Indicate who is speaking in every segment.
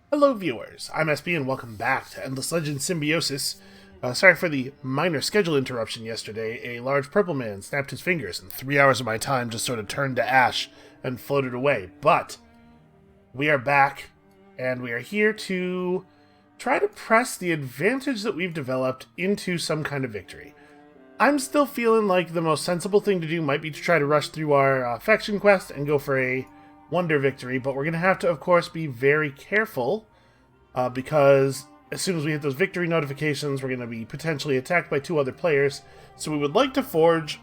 Speaker 1: Hello viewers, I'm SB and welcome back to Endless Legends Symbiosis. Sorry for the minor schedule interruption yesterday. A large purple man snapped his fingers and 3 hours of my time just sort of turned to ash and floated away. But we are back and we are here to try to press the advantage that we've developed into some kind of victory. I'm still feeling like the most sensible thing to do might be to try to rush through our faction quest and go for a wonder victory, but we're going to have to, of course, be very careful because as soon as we hit those victory notifications, we're going to be potentially attacked by two other players. So we would like to forge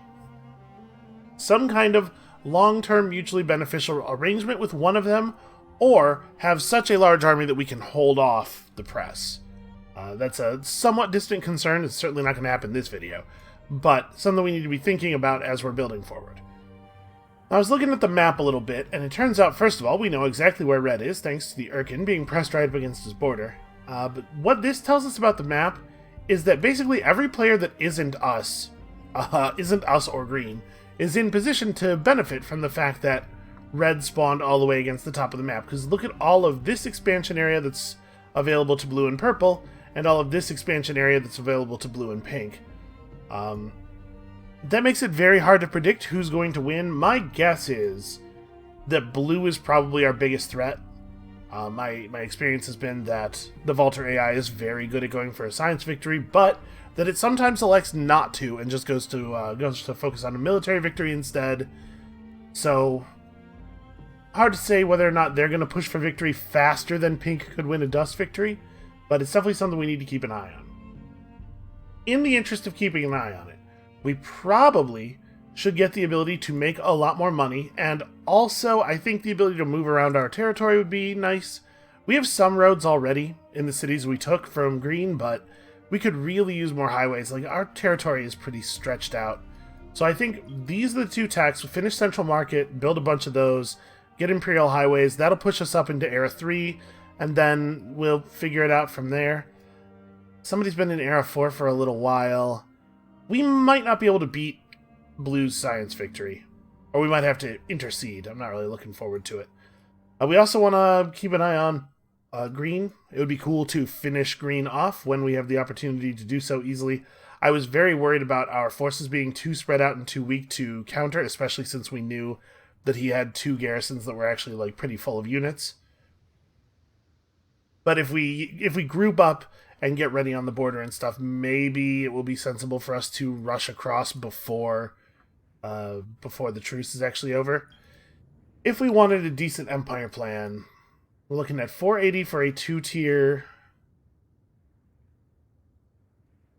Speaker 1: some kind of long-term mutually beneficial arrangement with one of them, or have such a large army that we can hold off the press. That's a somewhat distant concern. It's certainly not going to happen in this video, but something we need to be thinking about as we're building forward. I was looking at the map a little bit, and it turns out, first of all, we know exactly where red is, thanks to the Urkan being pressed right up against his border. But what this tells us about the map is that basically every player that isn't us or green, is in position to benefit from the fact that red spawned all the way against the top of the map. Because look at all of this expansion area that's available to blue and purple, and all of this expansion area that's available to blue and pink. That makes it very hard to predict who's going to win. My guess is that blue is probably our biggest threat. My experience has been that the Vaulter AI is very good at going for a science victory, but that it sometimes elects not to and just goes to focus on a military victory instead. So hard to say whether or not they're going to push for victory faster than pink could win a dust victory, but it's definitely something we need to keep an eye on. In the interest of keeping an eye on it, we probably should get the ability to make a lot more money, and also I think the ability to move around our territory would be nice. We have some roads already in the cities we took from green, but we could really use more highways. Like, our territory is pretty stretched out. So I think these are the two tacks. We'll finish Central Market, build a bunch of those, get Imperial Highways. That'll push us up into Era 3, and then we'll figure it out from there. Somebody's been in Era 4 for a little while. We might not be able to beat Blue's science victory. Or we might have to intercede. I'm not really looking forward to it. We also want to keep an eye on green. It would be cool to finish green off when we have the opportunity to do so easily. I was very worried about our forces being too spread out and too weak to counter, especially since we knew that he had two garrisons that were actually like pretty full of units. But if we group up and get ready on the border and stuff, maybe it will be sensible for us to rush across before the truce is actually over. If we wanted a decent empire plan, we're looking at 480 for a 2-tier.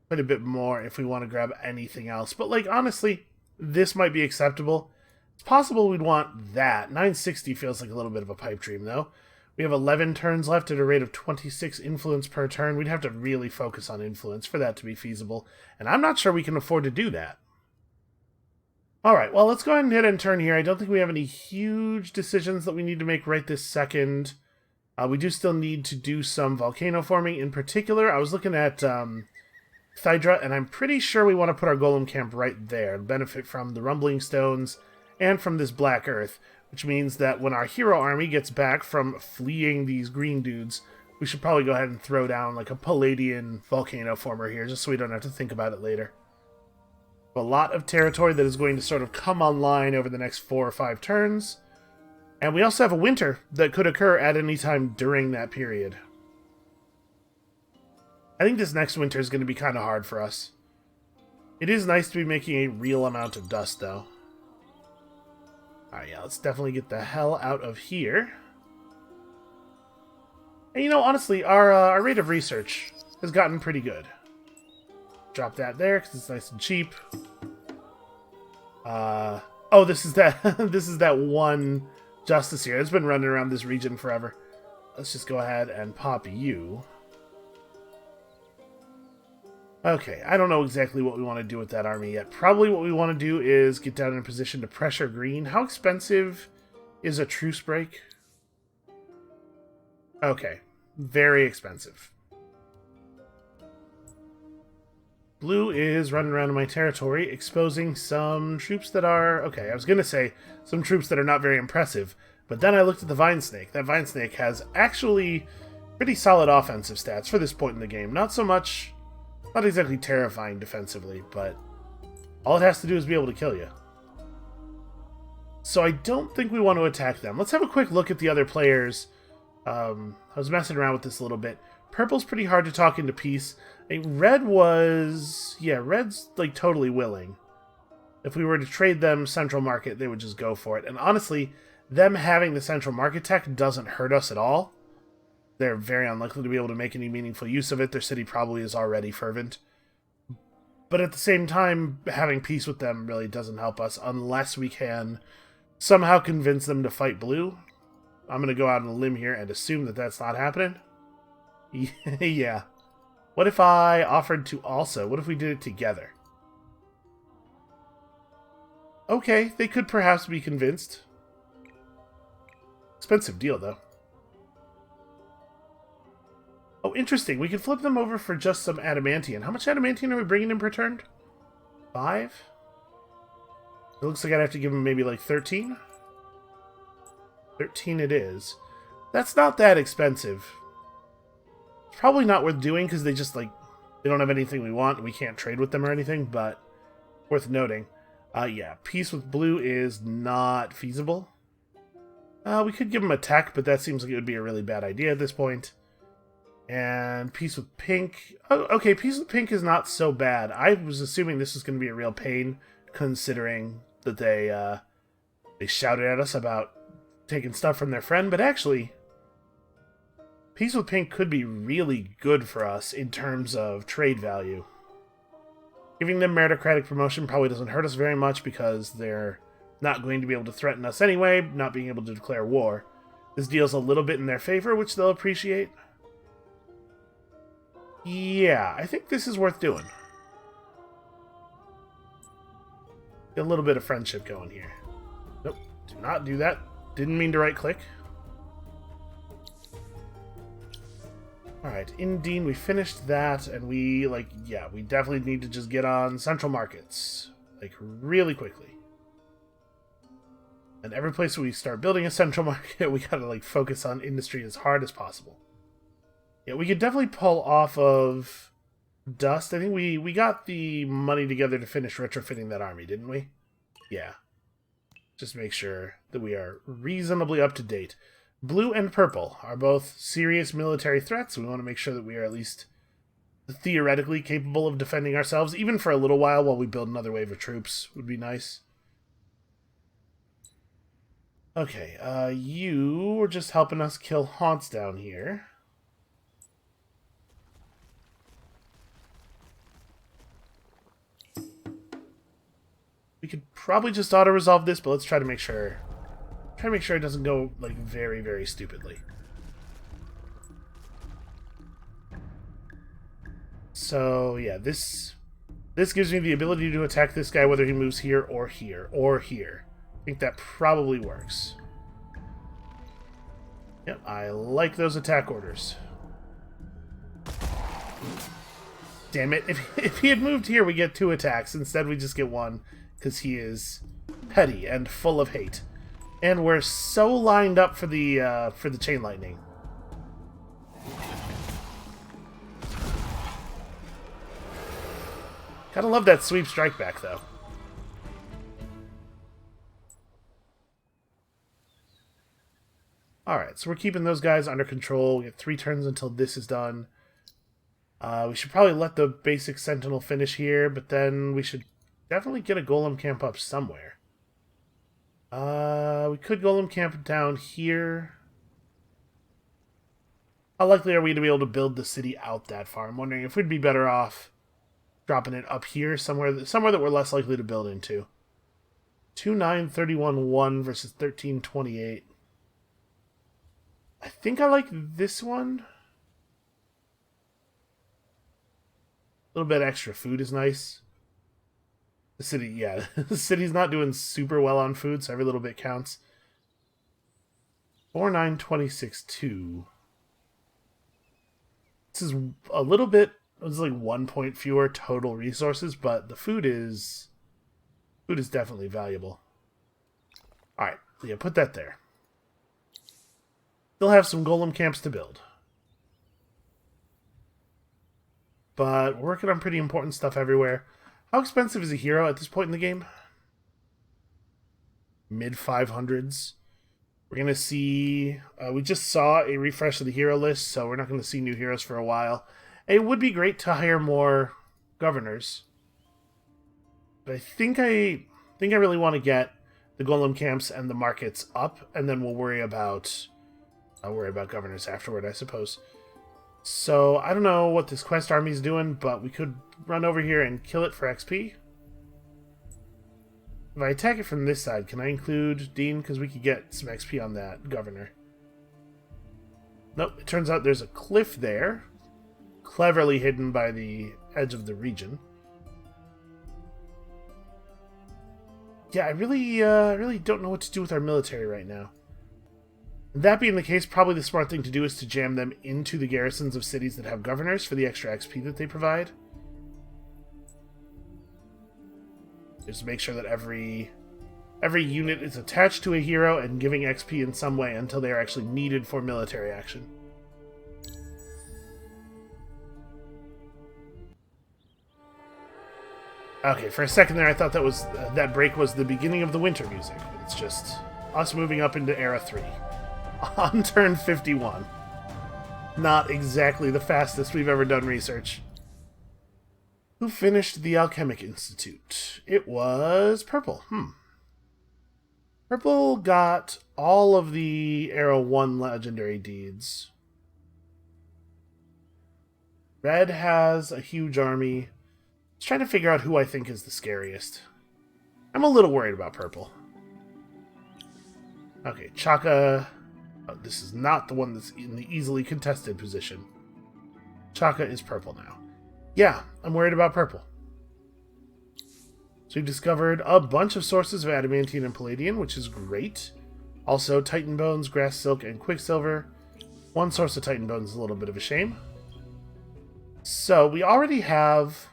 Speaker 1: Quite a bit more if we want to grab anything else. But, like, honestly, this might be acceptable. It's possible we'd want that. 960 feels like a little bit of a pipe dream, though. We have 11 turns left at a rate of 26 influence per turn. We'd have to really focus on influence for that to be feasible, and I'm not sure we can afford to do that. Alright, well, let's go ahead and hit end turn here. I don't think we have any huge decisions that we need to make right this second. We do still need to do some volcano forming. In particular, I was looking at Thydra, and I'm pretty sure we want to put our golem camp right there, benefit from the rumbling stones and from this black earth. Which means that when our hero army gets back from fleeing these green dudes, we should probably go ahead and throw down like a Palladian volcano former here, just so we don't have to think about it later. A lot of territory that is going to sort of come online over the next 4 or 5 turns. And we also have a winter that could occur at any time during that period. I think this next winter is going to be kind of hard for us. It is nice to be making a real amount of dust, though. Alright, yeah, let's definitely get the hell out of here. And you know, honestly, our rate of research has gotten pretty good. Drop that there, because it's nice and cheap. Oh, this is that this is that one justice here. It's been running around this region forever. Let's just go ahead and pop you. Okay, I don't know exactly what we want to do with that army yet. Probably what we want to do is get down in a position to pressure green. How expensive is a truce break? Okay, very expensive. Blue is running around in my territory, exposing some troops that are... Okay, I was going to say some troops that are not very impressive, but then I looked at the Vine Snake. That Vine Snake has actually Pretty solid offensive stats for this point in the game. Not so much, not exactly terrifying defensively, but all it has to do is be able to kill you. So I don't think we want to attack them. Let's have a quick look at the other players. I was messing around with this a little bit. Purple's pretty hard to talk into peace. Red was... yeah, Red's like totally willing. If we were to trade them Central Market, they would just go for it. And honestly, them having the Central Market tech doesn't hurt us at all. They're very unlikely to be able to make any meaningful use of it. Their city probably is already fervent. But at the same time, having peace with them really doesn't help us unless we can somehow convince them to fight blue. I'm going to go out on a limb here and assume that that's not happening. Yeah. What if I offered to also? What if we did it together? Okay, they could perhaps be convinced. Expensive deal, though. Oh, interesting. We could flip them over for just some adamantium. How much adamantium are we bringing in per turn? 5? It looks like I'd have to give them maybe like 13. 13 it is. That's not that expensive. It's probably not worth doing because they just like... they don't have anything we want. We can't trade with them or anything, but worth noting. Yeah, peace with blue is not feasible. We could give them a tech, but that seems like it would be a really bad idea at this point. And peace with pink... oh, okay, peace with pink is not so bad. I was assuming this was going to be a real pain, considering that they shouted at us about taking stuff from their friend, but actually, peace with pink could be really good for us in terms of trade value. Giving them meritocratic promotion probably doesn't hurt us very much because they're not going to be able to threaten us anyway, not being able to declare war. This deals a little bit in their favor, which they'll appreciate. Yeah, I think this is worth doing. Get a little bit of friendship going here. Nope, do not do that. Didn't mean to right-click. Alright, Indine, we finished that, and we, like, yeah, we definitely need to just get on Central Markets. Like, really quickly. And every place we start building a Central Market, we gotta, like, focus on industry as hard as possible. Yeah, we could definitely pull off of Dust. I think we got the money together to finish retrofitting that army, didn't we? Yeah. Just make sure that we are reasonably up to date. Blue and purple are both serious military threats. We want to make sure that we are at least theoretically capable of defending ourselves, even for a little while we build another wave of troops would be nice. Okay, you were just helping us kill haunts down here. We could probably just auto-resolve this, but let's try to make sure... try to make sure it doesn't go, like, very, very stupidly. So, yeah, this gives me the ability to attack this guy whether he moves here or here or here. I think that probably works. Yep, I like those attack orders. Damn it. If he had moved here, we get 2 attacks. Instead, we just get 1. Because he is petty and full of hate. And we're so lined up for the chain lightning. Gotta love that sweep strike back, though. Alright, so we're keeping those guys under control. We have 3 turns until this is done. We should probably let the basic sentinel finish here, but then we should definitely get a golem camp up somewhere. We could golem camp down here. How likely are we to be able to build the city out that far? I'm wondering if we'd be better off dropping it up here, somewhere that we're less likely to build into. 2,931-1 versus 1328. I think I like this one. A little bit extra food is nice. The city, yeah, the city's not doing super well on food, so every little bit counts. 4,926-2. This is a little bit, it's like 1 point fewer total resources, but the food is definitely valuable. All right, yeah, put that there. Still have some golem camps to build. but we're working on pretty important stuff everywhere. How expensive is a hero at this point in the game? Mid 500s. We're going to see... we just saw a refresh of the hero list, so we're not going to see new heroes for a while. It would be great to hire more governors. But I think I really want to get the golem camps and the markets up, and then we'll worry about governors afterward, I suppose. So, I don't know what this quest army is doing, but we could run over here and kill it for XP. If I attack it from this side, can I include Dean? Because we could get some XP on that governor. Nope, it turns out there's a cliff there, cleverly hidden by the edge of the region. Yeah, I really don't know what to do with our military right now. That being the case, probably the smart thing to do is to jam them into the garrisons of cities that have governors for the extra XP that they provide. Just to make sure that every unit is attached to a hero and giving XP in some way until they are actually needed for military action. Okay, for a second there I thought that break was the beginning of the winter music. It's just us moving up into Era 3. On turn 51. Not exactly the fastest we've ever done research. Who finished the Alchemic Institute? It was Purple. Purple got all of the Era 1 legendary deeds. Red has a huge army. Just trying to figure out who I think is the scariest. I'm a little worried about Purple. Okay, Chaka. Oh, this is not the one that's in the easily contested position. Chaka is Purple now. Yeah, I'm worried about Purple. So we've discovered a bunch of sources of adamantine and palladium, which is great. Also, Titan Bones, Grass Silk, and Quicksilver. One source of Titan Bones is a little bit of a shame. So we already have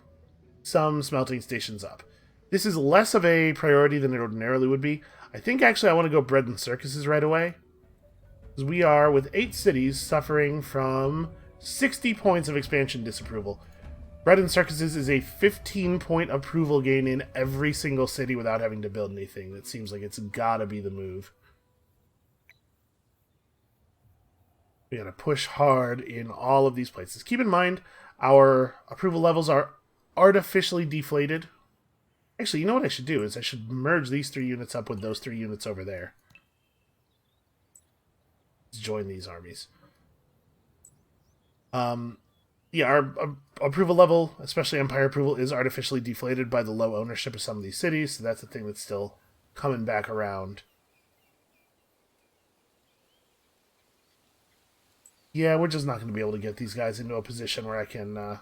Speaker 1: some smelting stations up. This is less of a priority than it ordinarily would be. I think actually I want to go bread and circuses right away. Because we are, with 8 cities, suffering from 60 points of expansion disapproval. Bread and Circuses is a 15-point approval gain in every single city without having to build anything. That seems like it's gotta be the move. We gotta push hard in all of these places. Keep in mind, our approval levels are artificially deflated. Actually, you know what I should do is I should merge these 3 units up with those 3 units over there. Let's join these armies. Yeah, our approval level, especially Empire approval, is artificially deflated by the low ownership of some of these cities, so that's a thing that's still coming back around. Yeah, we're just not going to be able to get these guys into a position where I can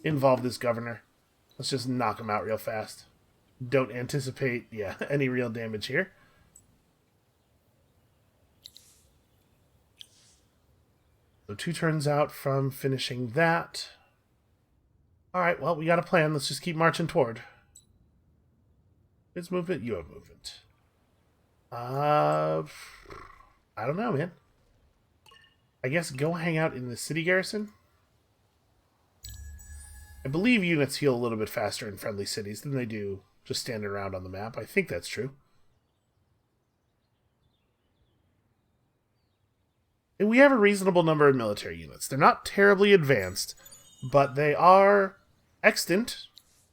Speaker 1: involve this governor. Let's just knock them out real fast. Don't anticipate, any real damage here. So 2 turns out from finishing that. Alright, well, we got a plan. Let's just keep marching toward. It's movement, you have movement. I don't know, man. I guess go hang out in the city garrison? I believe units heal a little bit faster in friendly cities than they do just standing around on the map. I think that's true. And we have a reasonable number of military units. They're not terribly advanced, but they are extant.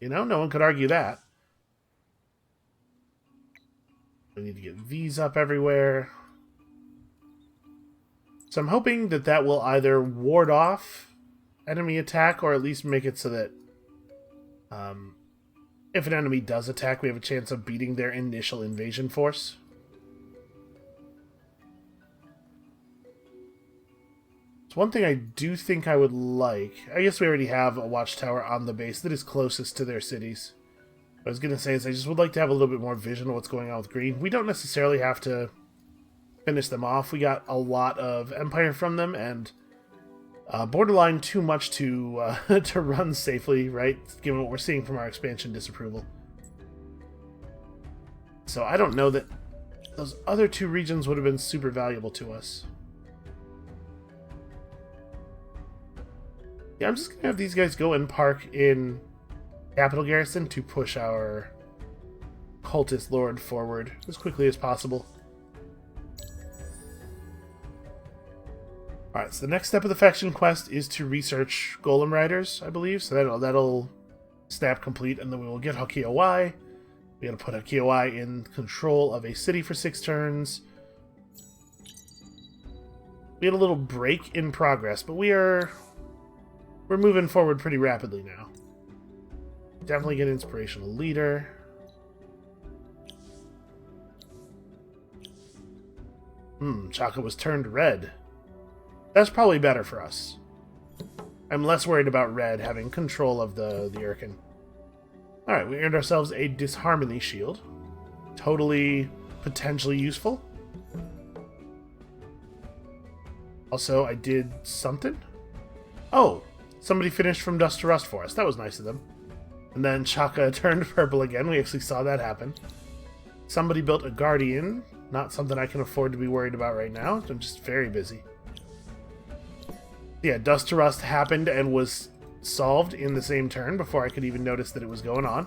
Speaker 1: You know, no one could argue that. We need to get these up everywhere. So I'm hoping that that will either ward off enemy attack or at least make it so that if an enemy does attack, we have a chance of beating their initial invasion force. So one thing I do think I would like... I guess we already have a watchtower on the base that is closest to their cities. What I was going to say is I just would like to have a little bit more vision of what's going on with green. We don't necessarily have to finish them off. We got a lot of Empire from them, and borderline too much to to run safely, right? Given what we're seeing from our expansion disapproval. So I don't know that those other 2 regions would have been super valuable to us. Yeah, I'm just going to have these guys go and park in Capital Garrison to push our cultist lord forward as quickly as possible. Alright, so the next step of the faction quest is to research Golem Riders, I believe. So that'll snap complete, and then we will get Hakiawai. We gotta put Hakiawai in control of a city for 6 turns. We had a little break in progress, but we're moving forward pretty rapidly now. Definitely get Inspirational Leader. Chaka was turned red. That's probably better for us. I'm less worried about red having control of the Urkan. Alright, we earned ourselves a Disharmony Shield. Totally, potentially useful. Also, I did something? Oh, somebody finished From Dust to Rust for us. That was nice of them. And then Chaka turned purple again. We actually saw that happen. Somebody built a Guardian. Not something I can afford to be worried about right now. I'm just very busy. Yeah, Dust to Rust happened and was solved in the same turn before I could even notice that it was going on.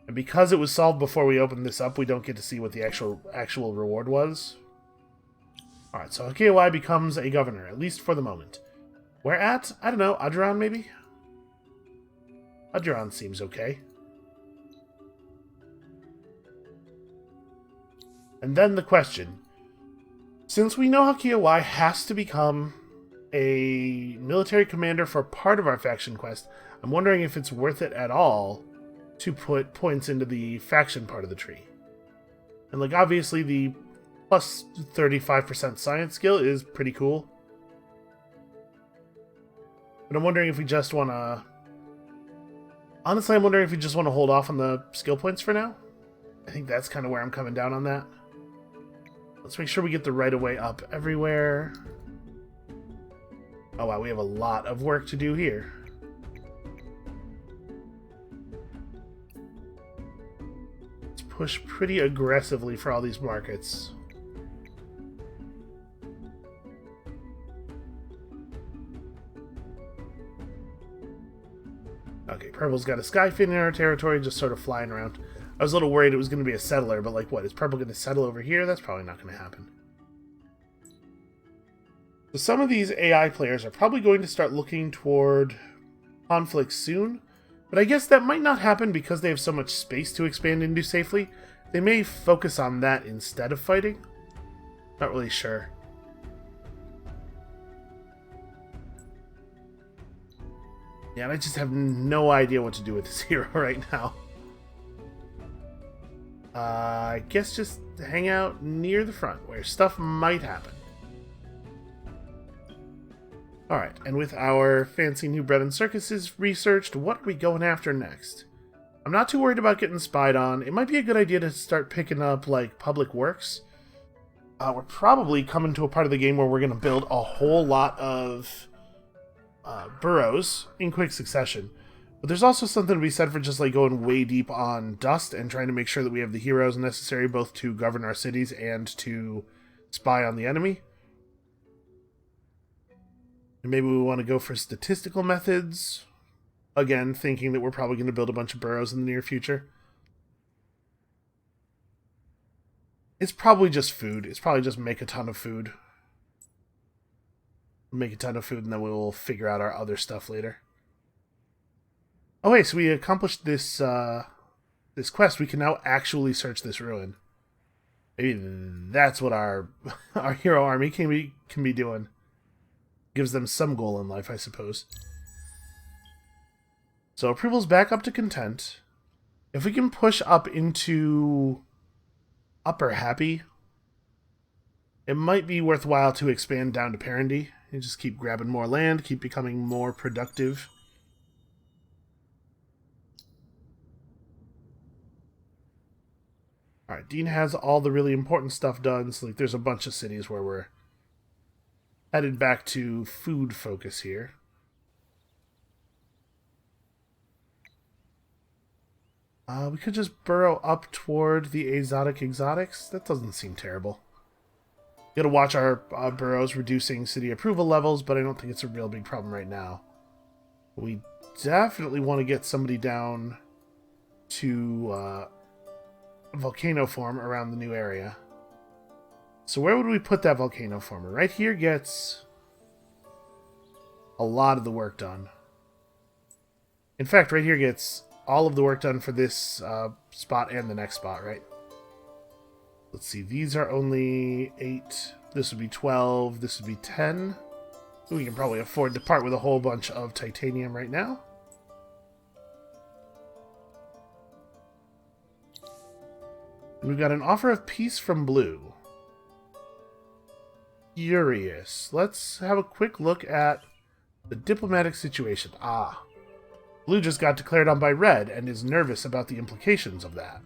Speaker 1: And because it was solved before we opened this up, we don't get to see what the actual reward was. Alright, so Hakiawai becomes a governor, at least for the moment. Where at? I don't know, Adran maybe? Adran seems okay. And then the question. Since we know Hakiawai has to become a military commander for part of our faction quest, I'm wondering if it's worth it at all to put points into the faction part of the tree. And like obviously the plus 35% science skill is pretty cool. But I'm wondering if we just want to... Honestly, I'm wondering if we just want to hold off on the skill points for now. I think that's kind of where I'm coming down on that. Let's make sure we get the right of way up everywhere. Oh wow, we have a lot of work to do here. Let's push pretty aggressively for all these markets. Okay, Purple's got a Skyfin in our territory, just sort of flying around. I was a little worried it was going to be a settler, but like what, is Purple going to settle over here? That's probably not going to happen. So some of these AI players are probably going to start looking toward conflict soon, but I guess that might not happen because they have so much space to expand into safely. They may focus on that instead of fighting. Not really sure. Yeah, and I just have no idea what to do with this hero right now. I guess just hang out near the front, where stuff might happen. Alright, and with our fancy new bread and circuses researched, what are we going after next? I'm not too worried about getting spied on. It might be a good idea to start picking up, like, public works. We're probably coming to a part of the game where we're going to build a whole lot of burrows in quick succession. But there's also something to be said for just like going way deep on dust and trying to make sure that we have the heroes necessary both to govern our cities and to spy on the enemy. And maybe we want to go for statistical methods. Again, thinking that we're probably going to build a bunch of burrows in the near future. It's probably just food. It's probably just make a ton of food. Make a ton of food and then we'll figure out our other stuff later. Oh wait, so we accomplished this this quest. We can now actually search this ruin. Maybe that's what our hero army can be doing. Gives them some goal in life, I suppose. So approval's back up to content. If we can push up into upper happy, it might be worthwhile to expand down to Parandy and just keep grabbing more land, keep becoming more productive. Alright, Dean has all the really important stuff done, so like there's a bunch of cities where we're headed back to food focus here. We could just burrow up toward the exotics. That doesn't seem terrible. Gotta watch our boroughs reducing city approval levels, but I don't think it's a real big problem right now. We definitely want to get somebody down to volcano form around the new area. So where would we put that volcano former? Right here gets a lot of the work done. In fact, right here gets all of the work done for this spot and the next spot, right? Let's see, these are only 8. This would be 12. This would be 10. We can probably afford to part with a whole bunch of titanium right now. And we've got an offer of peace from Blue. Curious. Let's have a quick look at the diplomatic situation. Blue just got declared on by Red and is nervous about the implications of that.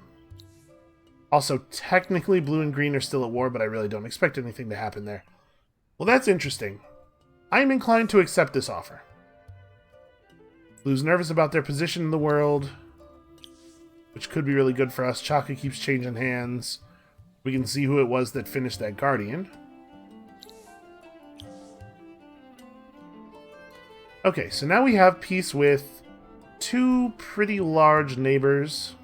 Speaker 1: Also, technically, Blue and Green are still at war, but I really don't expect anything to happen there. Well, that's interesting. I am inclined to accept this offer. Blue's nervous about their position in the world, which could be really good for us. Chaka keeps changing hands. We can see who it was that finished that Guardian. Okay, so now we have peace with 2 pretty large neighbors.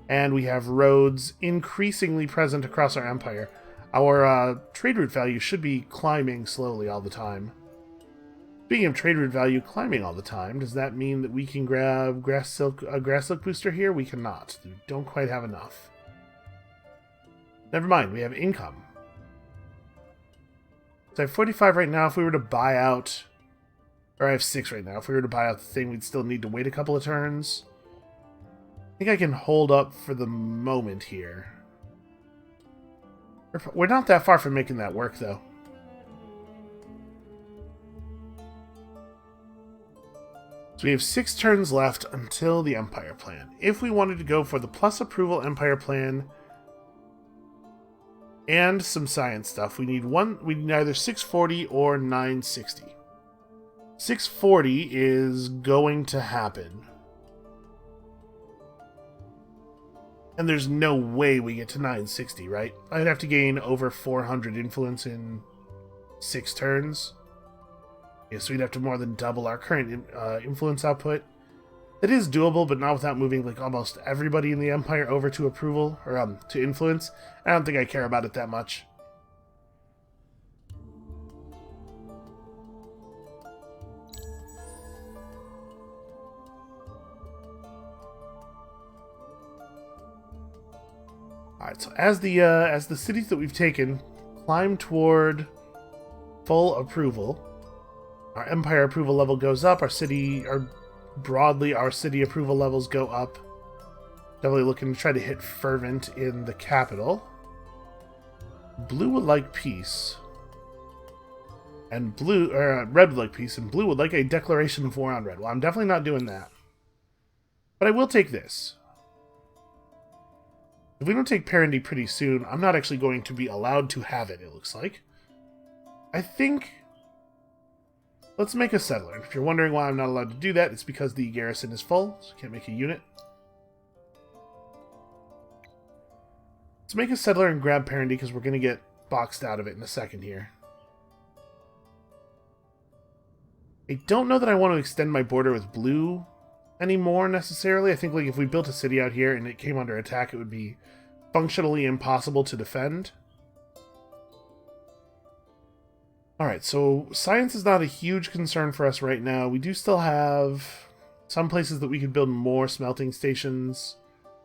Speaker 1: And we have roads increasingly present across our empire. Our trade route value should be climbing slowly all the time. Speaking of trade route value climbing all the time, does that mean that we can grab a grass silk booster here? We cannot. We don't quite have enough. Never mind, we have income. So I have 45 right now. If we were to buy out... Or I have 6 right now. If we were to buy out the thing, we'd still need to wait a couple of turns. I think I can hold up for the moment here. We're not that far from making that work, though. So we have 6 turns left until the Empire Plan. If we wanted to go for the plus approval Empire Plan and some science stuff, we need either 640 or 960. 640 is going to happen. And there's no way we get to 960, right? I'd have to gain over 400 influence in 6 turns. Yeah, so we'd have to more than double our current influence output. It is doable, but not without moving like almost everybody in the Empire over to approval, or to influence. I don't think I care about it that much. Alright, so as the cities that we've taken climb toward full approval, our Empire approval level goes up, our city approval levels go up. Definitely looking to try to hit fervent in the capital. Blue would like peace. And Red would like peace, and Blue would like a declaration of war on Red. Well, I'm definitely not doing that. But I will take this. If we don't take Parendy pretty soon, I'm not actually going to be allowed to have it, it looks like. I think... Let's make a settler. If you're wondering why I'm not allowed to do that, it's because the garrison is full, so I can't make a unit. Let's make a settler and grab Parendy, because we're going to get boxed out of it in a second here. I don't know that I want to extend my border with Blue anymore, necessarily. I think like if we built a city out here and it came under attack, it would be functionally impossible to defend. Alright, so science is not a huge concern for us right now. We do still have some places that we could build more smelting stations.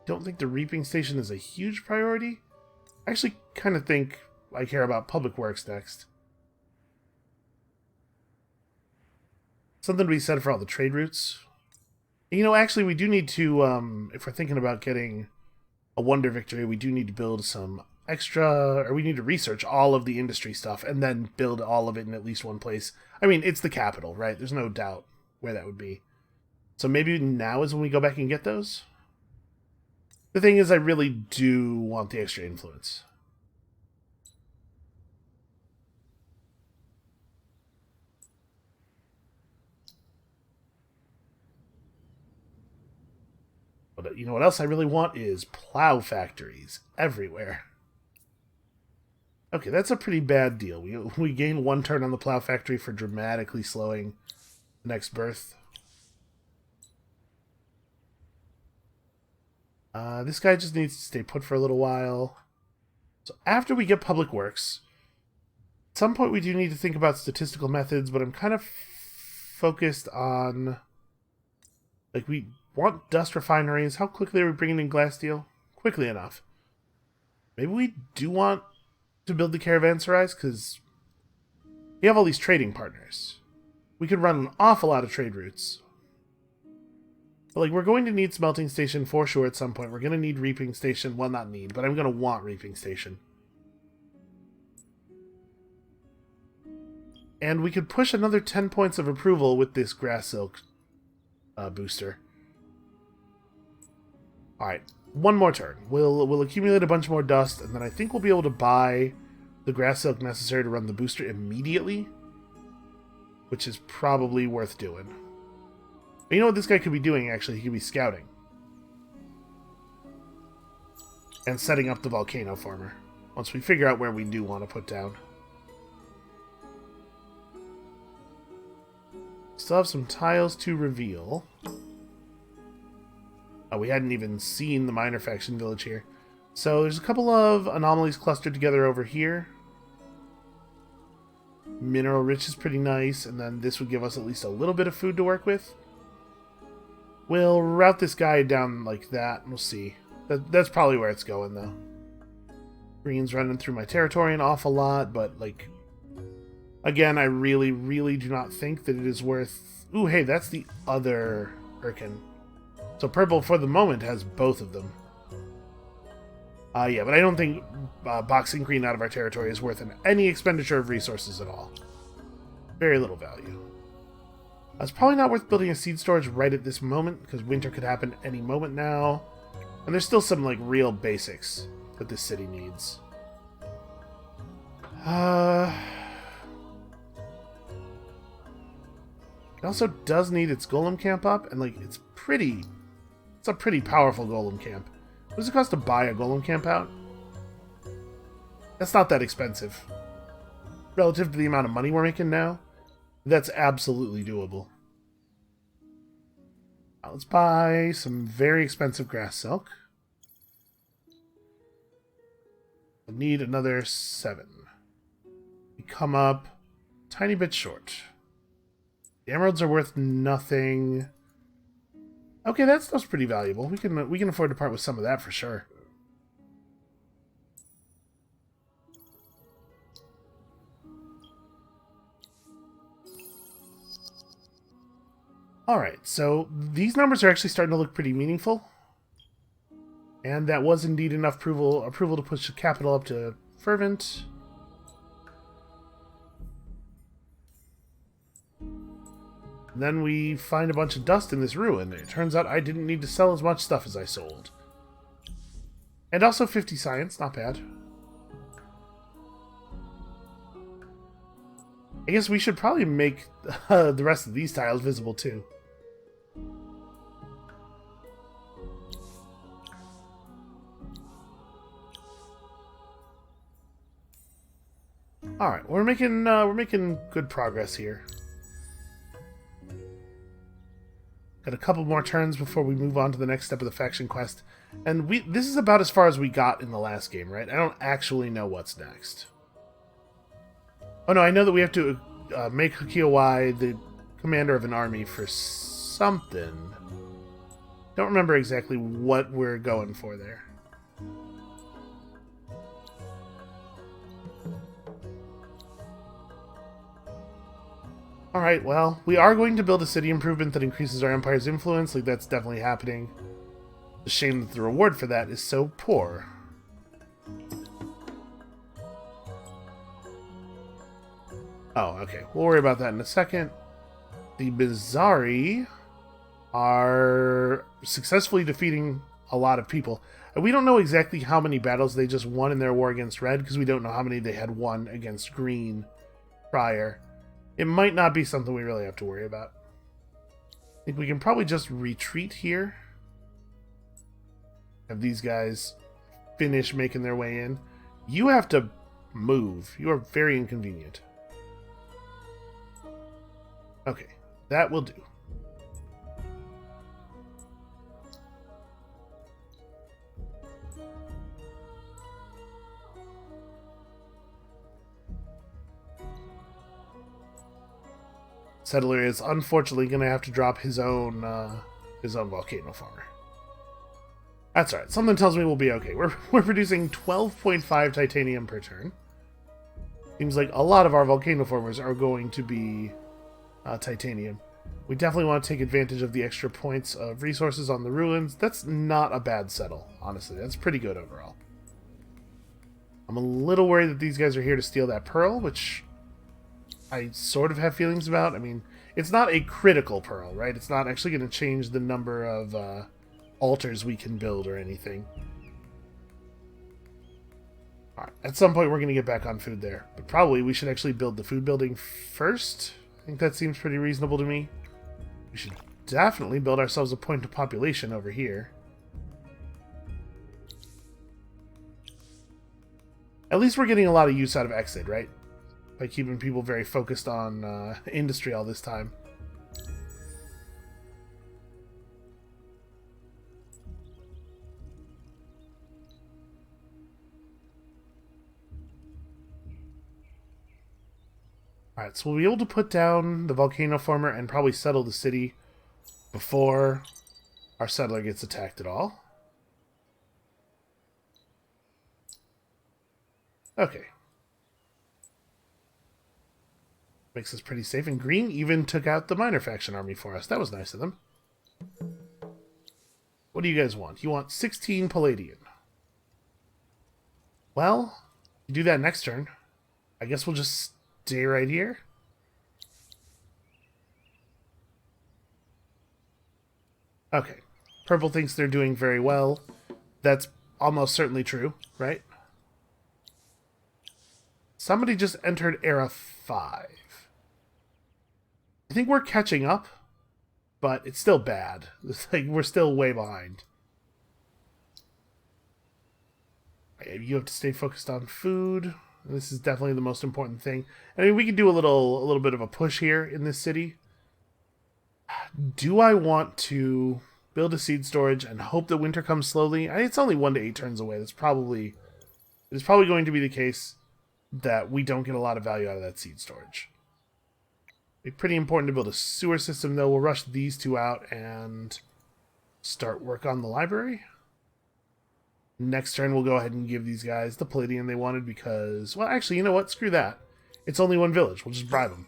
Speaker 1: Don't think the reaping station is a huge priority. I actually kind of think I care about public works next. Something to be said for all the trade routes. You know, actually, we do need to, if we're thinking about getting a wonder victory, we do need to build some extra, or we need to research all of the industry stuff and then build all of it in at least one place. I mean, it's the capital, right? There's no doubt where that would be. So maybe now is when we go back and get those? The thing is, I really do want the extra influence. But you know what else I really want is plow factories everywhere. Okay, that's a pretty bad deal. We gain 1 turn on the plow factory for dramatically slowing the next birth. This guy just needs to stay put for a little while. So after we get public works, at some point we do need to think about statistical methods, but I'm kind of focused on... Like, we want dust refineries. How quickly are we bringing in glass steel? Quickly enough. Maybe we do want to build the caravanserais, because we have all these trading partners. We could run an awful lot of trade routes. But, like, we're going to need smelting station for sure at some point. We're going to need reaping station. Well, not need, but I'm going to want reaping station. And we could push another 10 points of approval with this grass silk booster. Alright, one more turn. We'll accumulate a bunch more dust, and then I think we'll be able to buy the grass silk necessary to run the booster immediately, which is probably worth doing. But you know what this guy could be doing, actually? He could be scouting. And setting up the volcano farmer, once we figure out where we do want to put down. Still have some tiles to reveal. Oh, we hadn't even seen the minor faction village here. So there's a couple of anomalies clustered together over here. Mineral rich is pretty nice, and then this would give us at least a little bit of food to work with. We'll route this guy down like that, and we'll see. That's probably where it's going, though. Green's running through my territory an awful lot, but, like... Again, I really, really do not think that it is worth... Ooh, hey, that's the other Urkan. So purple, for the moment, has both of them. Yeah, but I don't think boxing green out of our territory is worth any expenditure of resources at all. Very little value. It's probably not worth building a seed storage right at this moment, because winter could happen any moment now. And there's still some, like, real basics that this city needs. It also does need its golem camp up, and, like, it's a pretty powerful golem camp. What does it cost to buy a golem camp out? That's not that expensive. Relative to the amount of money we're making now, that's absolutely doable. Now let's buy some very expensive grass silk. I need another 7. We come up a tiny bit short. The emeralds are worth nothing. Okay, that stuff's pretty valuable. We can afford to part with some of that for sure. Alright, so these numbers are actually starting to look pretty meaningful. And that was indeed enough approval to push the capital up to fervent. And then we find a bunch of dust in this ruin. It turns out I didn't need to sell as much stuff as I sold. And also 50 science, not bad. I guess we should probably make the rest of these tiles visible too. All right, we're making good progress here. Got a couple more turns before we move on to the next step of the faction quest, and this is about as far as we got in the last game, right? I don't actually know what's next. Oh no, I know that we have to make Hakiowai the commander of an army for something. Don't remember exactly what we're going for there. Alright, well, we are going to build a city improvement that increases our empire's influence. Like, that's definitely happening. It's a shame that the reward for that is so poor. Oh, okay. We'll worry about that in a second. The Bizarri are successfully defeating a lot of people. And we don't know exactly how many battles they just won in their war against Red, because we don't know how many they had won against Green prior. It might not be something we really have to worry about. I think we can probably just retreat here. Have these guys finish making their way in. You have to Move. You are very inconvenient. Okay, that will do. Settler is unfortunately going to have to drop his own volcano farmer. That's alright. Something tells me we'll be okay. We're producing 12.5 titanium per turn. Seems like a lot of our volcano farmers are going to be titanium. We definitely want to take advantage of the extra points of resources on the ruins. That's not a bad settle, honestly. That's pretty good overall. I'm a little worried that these guys are here to steal that pearl, which I sort of have feelings about. I mean, it's not a critical pearl, right? It's not actually going to change the number of altars we can build or anything. Alright, at some point we're going to get back on food there. But probably we should actually build the food building first. I think that seems pretty reasonable to me. We should definitely build ourselves a point of population over here. At least we're getting a lot of use out of Exit, right? By keeping people very focused on industry all this time. Alright, so we'll be able to put down the volcano farmer and probably settle the city before our settler gets attacked at all. Okay. Makes us pretty safe. And green even took out the minor faction army for us. That was nice of them. What do you guys want? You want 16 Palladian. Well, you do that next turn. I guess we'll just stay right here. Okay. Purple thinks they're doing very well. That's almost certainly true, right? Somebody just entered Era 5. I think we're catching up, but it's still bad. It's like we're still way behind. You have to stay focused on food. This is definitely the most important thing. I mean, we could do a little bit of a push here in this city. Do I want to build a seed storage and hope that winter comes slowly? It's only 1 to 8 turns away. It's probably going to be the case that we don't get a lot of value out of that seed storage. It's pretty important to build a sewer system, though. We'll rush these two out and start work on the library. Next turn, we'll go ahead and give these guys the Palladium they wanted because... Well, actually, you know what? Screw that. It's only one village. We'll just bribe them.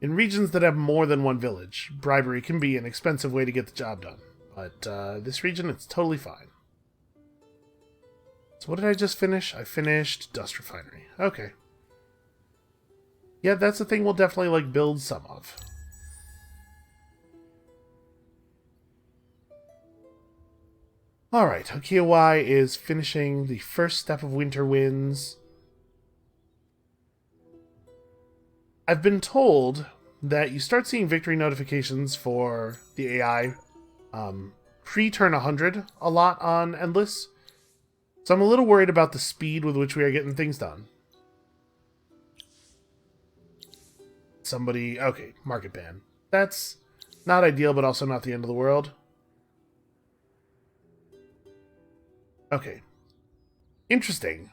Speaker 1: In regions that have more than one village, bribery can be an expensive way to get the job done. But this region, it's totally fine. So what did I just finish? I finished Dust Refinery. Okay. Yeah, that's the thing we'll definitely build some of. Alright, Hokiawai is finishing the first step of Winter Winds. I've been told that you start seeing victory notifications for the AI pre-turn 100 a lot on Endless. So I'm a little worried about the speed with which we are getting things done. Somebody... Okay, market ban. That's not ideal, but also not the end of the world. Okay. Interesting.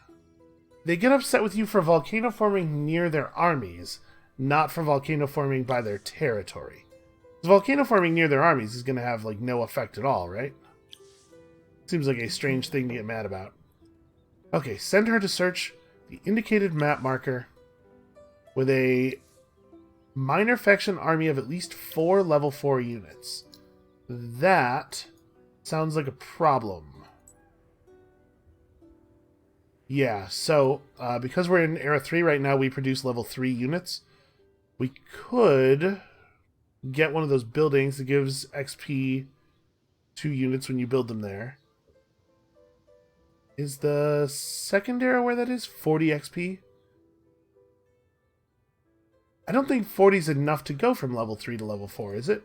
Speaker 1: They get upset with you for volcano forming near their armies, not for volcano forming by their territory. Because volcano forming near their armies is going to have, no effect at all, right? Seems like a strange thing to get mad about. Okay, send her to search the indicated map marker with a minor faction army of at least 4 level 4 units. That sounds like a problem. Yeah, so because we're in Era 3 right now, we produce level 3 units. We could get one of those buildings that gives XP 2 units when you build them there. Is the second era where that is? 40 XP? I don't think 40 is enough to go from level 3 to level 4, is it?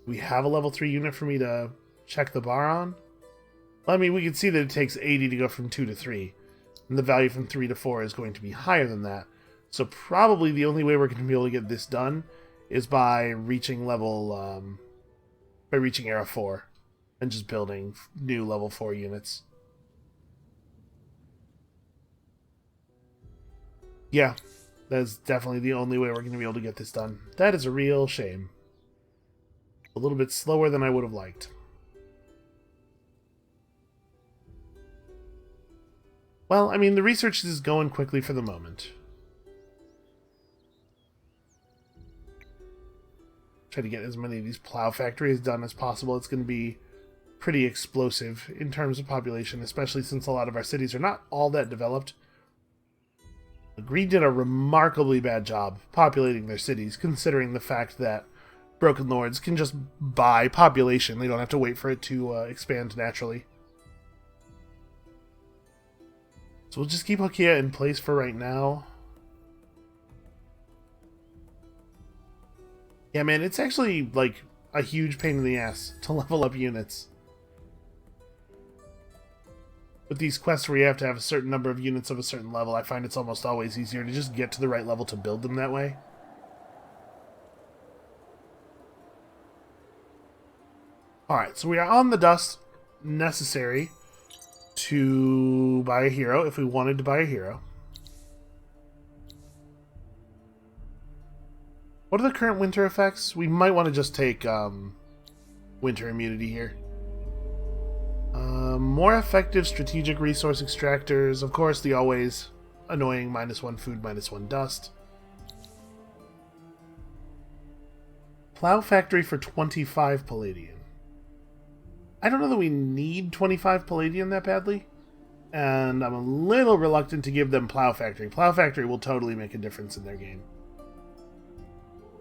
Speaker 1: We have a level 3 unit for me to check the bar on. Well, I mean, we can see that it takes 80 to go from 2 to 3. And the value from 3 to 4 is going to be higher than that. So probably the only way we're going to be able to get this done is by reaching era 4. And just building new level 4 units. Yeah, that's definitely the only way we're going to be able to get this done. That is a real shame. A little bit slower than I would have liked. Well, I mean, the research is going quickly for the moment. Try to get as many of these plow factories done as possible. It's going to be pretty explosive in terms of population, especially since a lot of our cities are not all that developed. Green did a remarkably bad job populating their cities, considering the fact that Broken Lords can just buy population. They don't have to wait for it to expand naturally. So we'll just keep Hokia in place for right now. Yeah, man, it's actually, like, a huge pain in the ass to level up units. With these quests where you have to have a certain number of units of a certain level, I find it's almost always easier to just get to the right level to build them that way. Alright, so we are on the dust necessary to buy a hero, if we wanted to buy a hero. What are the current winter effects? We might want to just take winter immunity here. More effective strategic resource extractors. Of course, the always annoying -1 food, -1 dust. Plow factory for 25 palladium. I don't know that we need 25 palladium that badly. And I'm a little reluctant to give them plow factory. Plow factory will totally make a difference in their game.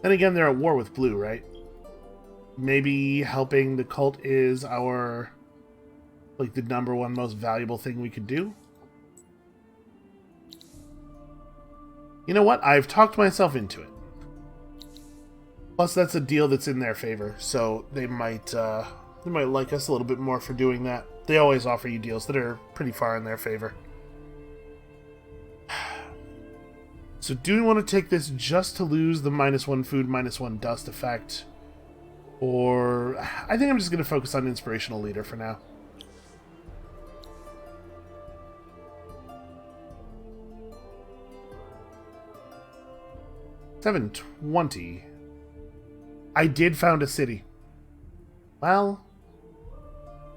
Speaker 1: Then again, they're at war with blue, right? Maybe helping the cult is our... like the #1 most valuable thing we could do. You know what? I've talked myself into it. Plus, that's a deal that's in their favor, so they might like us a little bit more for doing that. They always offer you deals that are pretty far in their favor. So do we want to take this just to lose the -1 food, -1 dust effect? Or... I think I'm just going to focus on Inspirational Leader for now. 720. I did found a city. Well,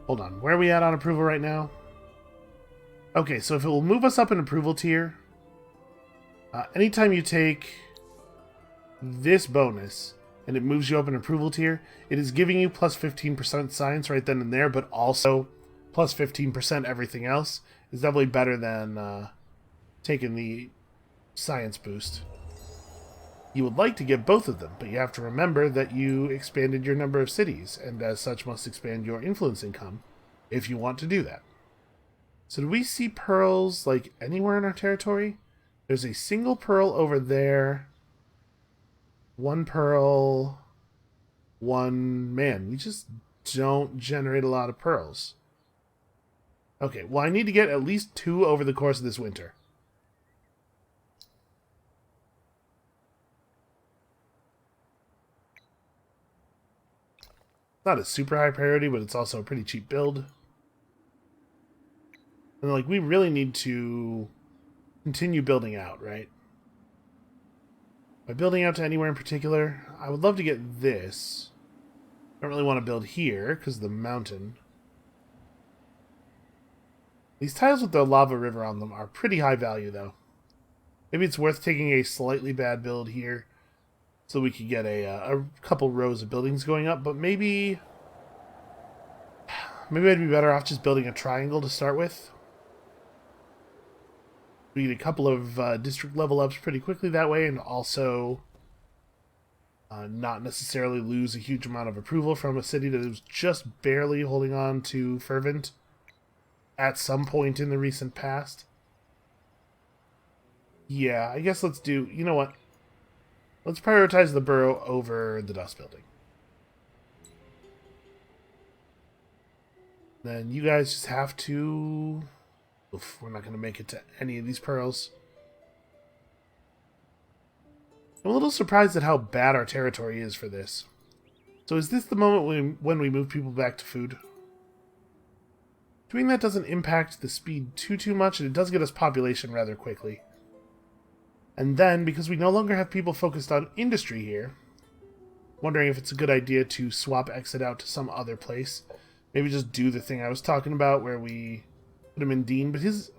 Speaker 1: hold on. Where are we at on approval right now? Okay, so if it will move us up an approval tier, anytime you take this bonus and it moves you up an approval tier, it is giving you plus 15% science right then and there, but also plus 15% everything else. Is definitely better than taking the science boost. You would like to get both of them, but you have to remember that you expanded your number of cities, and as such must expand your influence income if you want to do that. So do we see pearls, like, anywhere in our territory? There's a single pearl over there. One pearl. One... Man, we just don't generate a lot of pearls. Okay, well, I need to get at least 2 over the course of this winter. Not a super high priority, but it's also a pretty cheap build. And, like, we really need to continue building out, right? By building out to anywhere in particular, I would love to get this. I don't really want to build here, because of the mountain. These tiles with the lava river on them are pretty high value, though. Maybe it's worth taking a slightly bad build here, so we could get a couple rows of buildings going up, but maybe I'd be better off just building a triangle to start with. We get a couple of district level ups pretty quickly that way, and also not necessarily lose a huge amount of approval from a city that was just barely holding on to Fervent at some point in the recent past. Yeah, I guess let's do... You know what? Let's prioritize the borough over the dust building. Then you guys just have to... Oof, we're not going to make it to any of these pearls. I'm a little surprised at how bad our territory is for this. So is this the moment when we move people back to food? Doing that doesn't impact the speed too much, and it does get us population rather quickly. And then, because we no longer have people focused on industry here, wondering if it's a good idea to swap exit out to some other place. Maybe just do the thing I was talking about where we put him in Dean, but his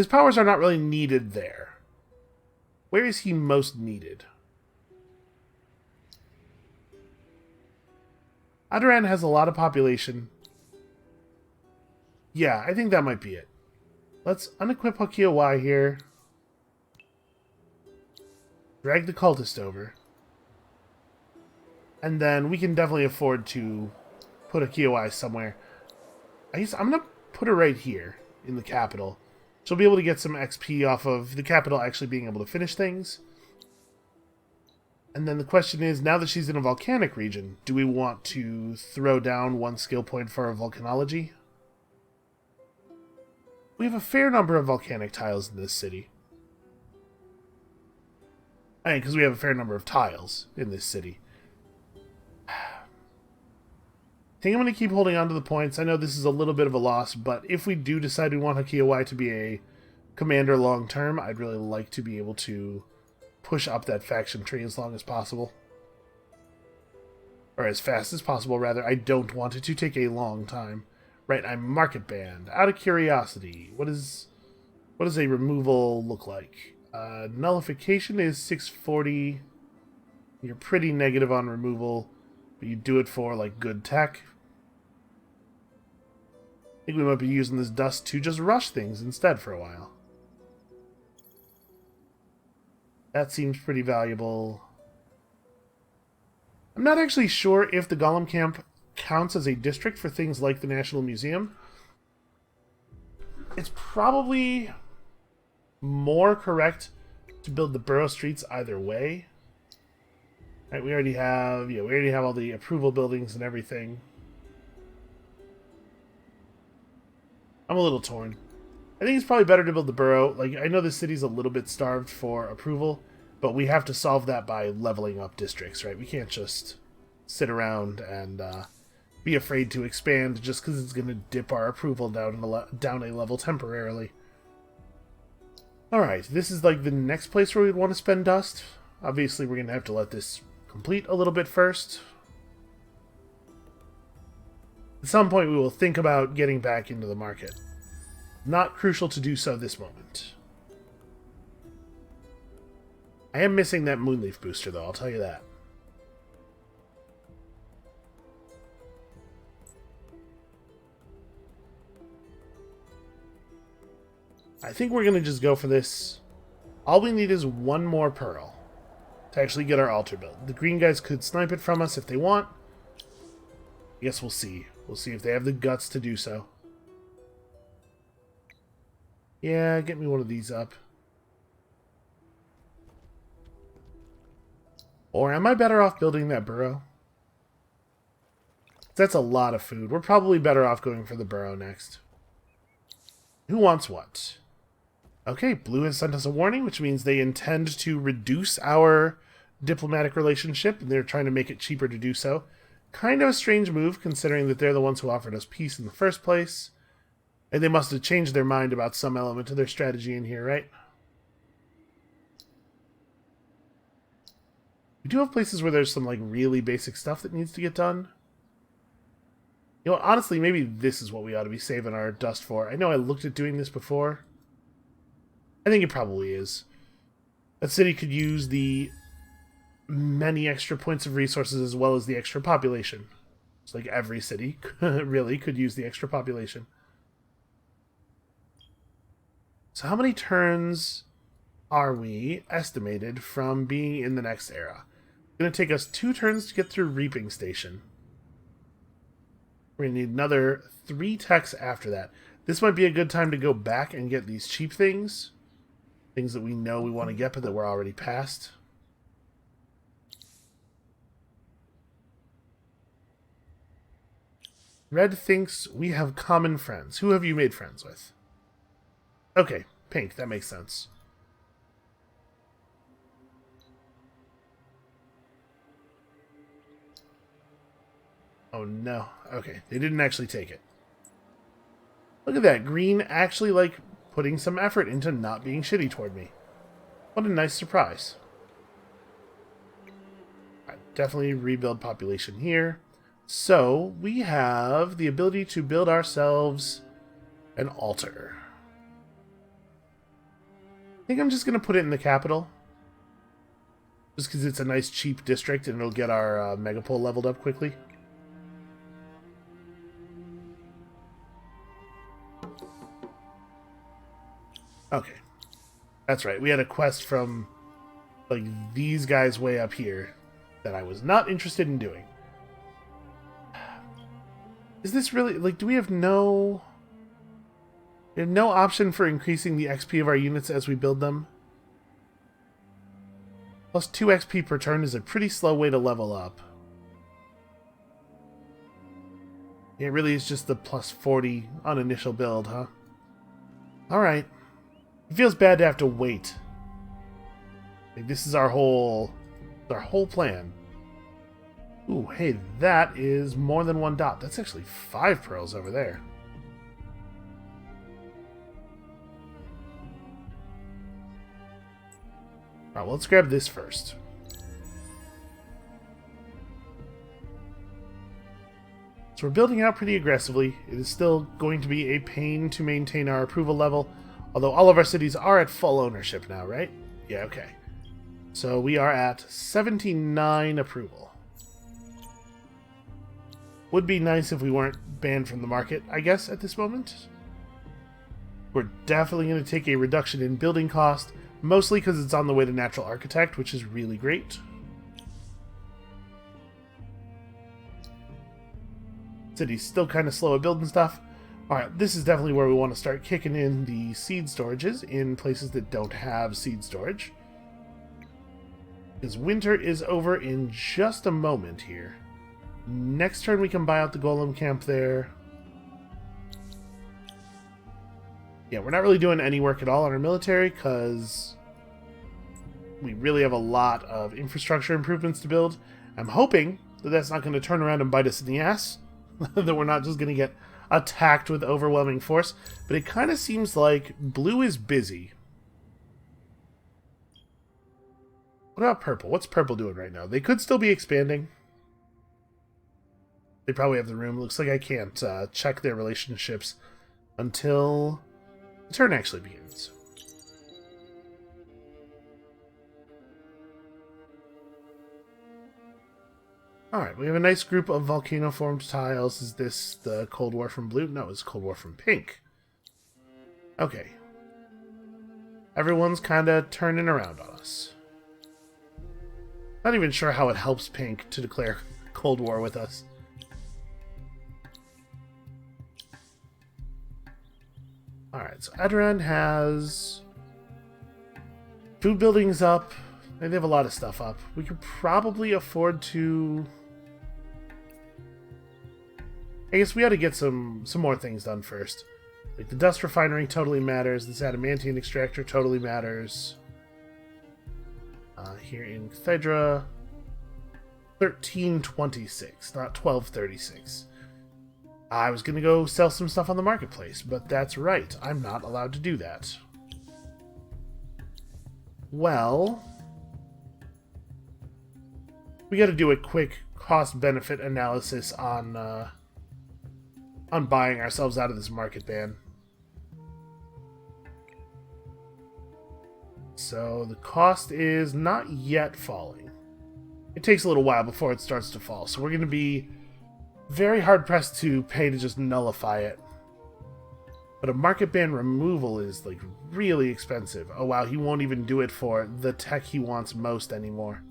Speaker 1: powers are not really needed there. Where is he most needed? Adoran has a lot of population. Yeah, I think that might be it. Let's unequip Hakiawai here. Drag the cultist over. And then we can definitely afford to put Hakiawai somewhere. I guess I'm going to put her right here in the capital. She'll be able to get some XP off of the capital actually being able to finish things. And then the question is, now that she's in a volcanic region, do we want to throw down one skill point for our volcanology? We have a fair number of volcanic tiles in this city. I mean, because we have a fair number of tiles in this city. I think I'm going to keep holding on to the points. I know this is a little bit of a loss, but if we do decide we want Hakiawai to be a commander long term, I'd really like to be able to push up that faction tree as long as possible. Or as fast as possible, rather. I don't want it to take a long time. Right, I'm market banned. Out of curiosity, what does a removal look like? Nullification is 640. You're pretty negative on removal, but you do it for, like, good tech. I think we might be using this dust to just rush things instead for a while. That seems pretty valuable. I'm not actually sure if the Golem Camp counts as a district for things like the National Museum. It's probably more correct to build the borough streets either way. Right, we already have all the approval buildings and everything. I'm a little torn. I think it's probably better to build the borough. Like, I know the city's a little bit starved for approval, but we have to solve that by leveling up districts, right? We can't just sit around and be afraid to expand just because it's going to dip our approval down a level temporarily. Alright, this is like the next place where we'd want to spend dust. Obviously, we're going to have to let this complete a little bit first. At some point, we will think about getting back into the market. Not crucial to do so this moment. I am missing that Moonleaf booster, though, I'll tell you that. I think we're going to just go for this. All we need is one more pearl to actually get our altar built. The green guys could snipe it from us if they want. I guess we'll see. We'll see if they have the guts to do so. Yeah, get me one of these up. Or am I better off building that burrow? That's a lot of food. We're probably better off going for the burrow next. Who wants what? Okay, Blue has sent us a warning, which means they intend to reduce our diplomatic relationship, and they're trying to make it cheaper to do so. Kind of a strange move, considering that they're the ones who offered us peace in the first place. And they must have changed their mind about some element of their strategy in here, right? We do have places where there's some, like, really basic stuff that needs to get done. You know, honestly, maybe this is what we ought to be saving our dust for. I know I looked at doing this before. I think it probably is. That city could use the many extra points of resources as well as the extra population. It's like every city really could use the extra population. So how many turns are we estimated from being in the next era? It's going to take us 2 turns to get through Reaping Station. We're going to need another 3 techs after that. This might be a good time to go back and get these cheap things. Things that we know we want to get, but that we're already past. Red thinks we have common friends. Who have you made friends with? Okay, pink. That makes sense. Oh no. Okay, they didn't actually take it. Look at that. Green actually, like, putting some effort into not being shitty toward me. What a nice surprise. Right, definitely rebuild population here. So, we have the ability to build ourselves an altar. I think I'm just going to put it in the capital. Just because it's a nice cheap district and it'll get our megapole leveled up quickly. Okay. That's right. We had a quest from, like, these guys way up here that I was not interested in doing. Is this really... Like, do we have no... We have no option for increasing the XP of our units as we build them? Plus 2 XP per turn is a pretty slow way to level up. Yeah, it really is just the plus 40 on initial build, huh? Alright. It feels bad to have to wait. Like, this is our whole plan. Ooh, hey, that is more than 1 dot. That's actually 5 pearls over there. Alright, well, let's grab this first. So we're building out pretty aggressively. It is still going to be a pain to maintain our approval level, although all of our cities are at full ownership now, right? Yeah, okay. So we are at 79 approval. Would be nice if we weren't banned from the market, I guess, at this moment. We're definitely going to take a reduction in building cost, mostly because it's on the way to Natural Architect, which is really great. City's still kind of slow at building stuff. Alright, this is definitely where we want to start kicking in the seed storages in places that don't have seed storage. Because winter is over in just a moment here. Next turn we can buy out the golem camp there. Yeah, we're not really doing any work at all on our military because we really have a lot of infrastructure improvements to build. I'm hoping that that's not going to turn around and bite us in the ass. That we're not just going to get attacked with overwhelming force. But it kind of seems like blue is busy. What about purple? What's purple doing right now? They could still be expanding. They probably have the room. Looks like I can't check their relationships until the turn actually begins. Alright, we have a nice group of volcano-formed tiles. Is this the Cold War from blue? No, it's Cold War from pink. Okay. Everyone's kind of turning around on us. Not even sure how it helps pink to declare Cold War with us. Alright, so Adoran has food buildings up. They have a lot of stuff up. We could probably afford to... I guess we ought to get some more things done first. Like the dust refinery totally matters. This adamantium extractor totally matters. Here in Cathedra, 1326, not 1236. I was going to go sell some stuff on the marketplace, but that's right. I'm not allowed to do that. Well, we got to do a quick cost-benefit analysis on buying ourselves out of this market ban. So the cost is not yet falling. It takes a little while before it starts to fall, so we're going to be very hard-pressed to pay to just nullify it. But a market ban removal is, like, really expensive. Oh wow, he won't even do it for the tech he wants most anymore.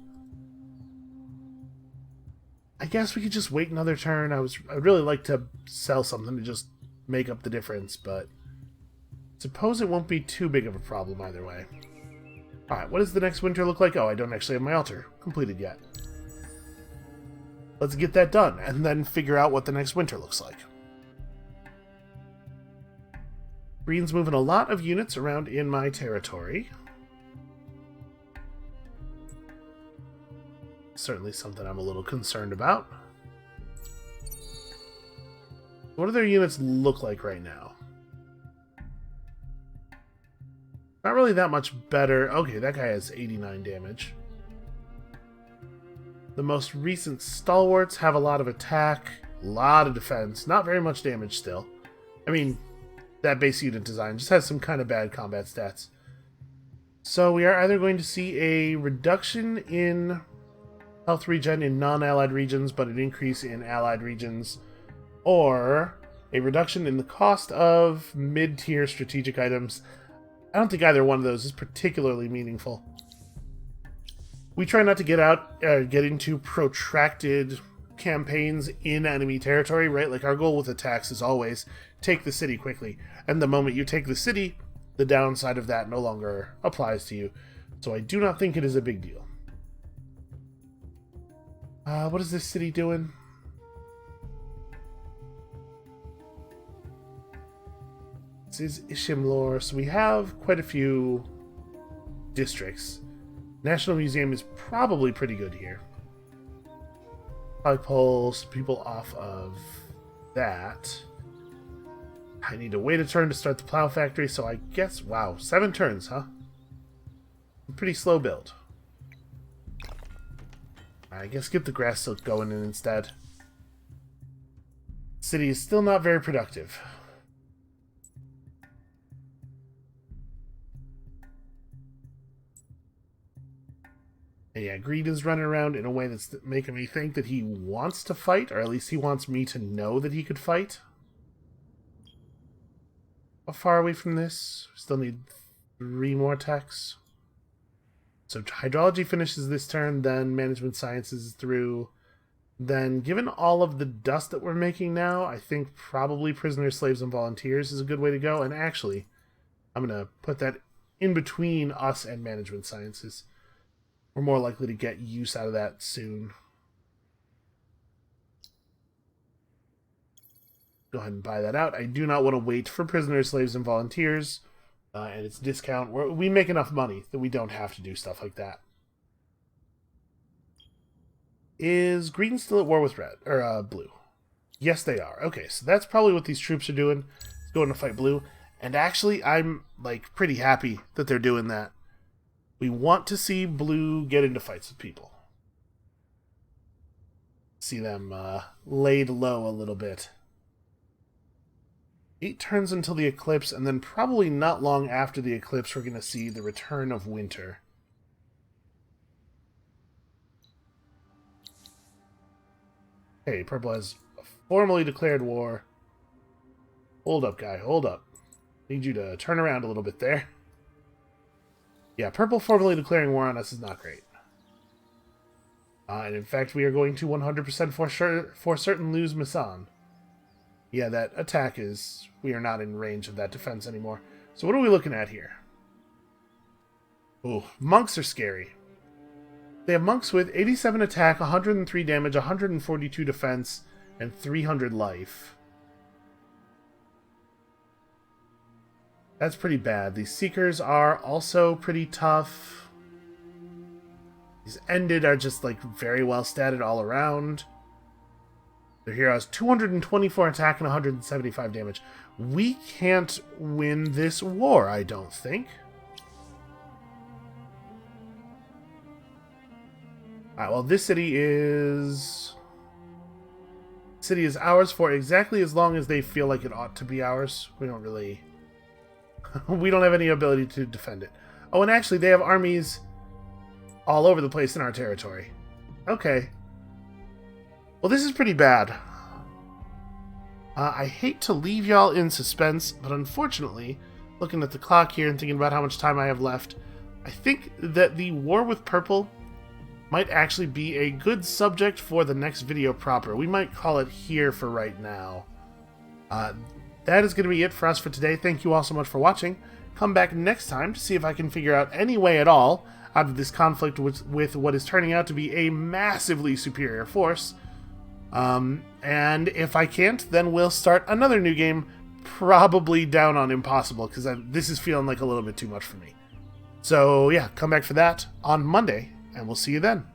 Speaker 1: I guess we could just wait another turn. I'd really like to sell something to just make up the difference, but suppose it won't be too big of a problem either way. Alright, what does the next winter look like? Oh, I don't actually have my altar completed yet. Let's get that done, and then figure out what the next winter looks like. Green's moving a lot of units around in my territory. Certainly something I'm a little concerned about. What do their units look like right now? Not really that much better. Okay, that guy has 89 damage. The most recent stalwarts have a lot of attack, a lot of defense, not very much damage still. I mean, that base unit design just has some kind of bad combat stats. So we are either going to see a reduction in health regen in non-allied regions, but an increase in allied regions, or a reduction in the cost of mid-tier strategic items. I don't think either one of those is particularly meaningful. We try not to get into protracted campaigns in enemy territory, right? Like, our goal with attacks is always take the city quickly. And the moment you take the city, the downside of that no longer applies to you. So I do not think it is a big deal. What is this city doing? This is Ishimlor, so we have quite a few districts. National Museum is probably pretty good here. Probably pull some people off of that. I need to wait a turn to start the plow factory, so I guess, wow, 7 turns, huh? Pretty slow build. I guess get the grass silk going in instead. City is still not very productive. And yeah, Greed is running around in a way that's making me think that he wants to fight, or at least he wants me to know that he could fight. How far are we from this? We still need 3 more techs. So hydrology finishes this turn, then management sciences is through. Then, given all of the dust that we're making now, I think probably prisoners, slaves, and volunteers is a good way to go. And actually, I'm going to put that in between us and management sciences. We're more likely to get use out of that soon. Go ahead and buy that out. I do not want to wait for prisoners, slaves, and volunteers. And its discount. We make enough money that we don't have to do stuff like that. Is green still at war with red? Or blue? Yes, they are. Okay, so that's probably what these troops are doing. Going to fight blue. And actually, I'm like pretty happy that they're doing that. We want to see blue get into fights with people. See them laid low a little bit. 8 turns until the eclipse, and then probably not long after the eclipse, we're going to see the return of winter. Hey, purple has formally declared war. Hold up, guy, hold up. Need you to turn around a little bit there. Yeah, purple formally declaring war on us is not great. And in fact, we are going to 100% for certain lose Misan. Yeah, that attack is... We are not in range of that defense anymore. So what are we looking at here? Ooh, monks are scary. They have monks with 87 attack, 103 damage, 142 defense, and 300 life. That's pretty bad. These Seekers are also pretty tough. These Ended are just, like, very well statted all around. Their hero has 224 attack and 175 damage. We can't win this war, I don't think. Alright, well, this city is... City is ours for exactly as long as they feel like it ought to be ours. We don't really... we don't have any ability to defend it. Oh, and actually, they have armies all over the place in our territory. Okay. Well, this is pretty bad. I hate to leave y'all in suspense, but unfortunately, looking at the clock here and thinking about how much time I have left, I think that the war with purple might actually be a good subject for the next video proper. We might call it here for right now. That is going to be it for us for today. Thank you all so much for watching. Come back next time to see if I can figure out any way at all out of this conflict with what is turning out to be a massively superior force. And if I can't, then we'll start another new game probably down on impossible, because this is feeling like a little bit too much for me. So yeah, come back for that on Monday, and we'll see you then.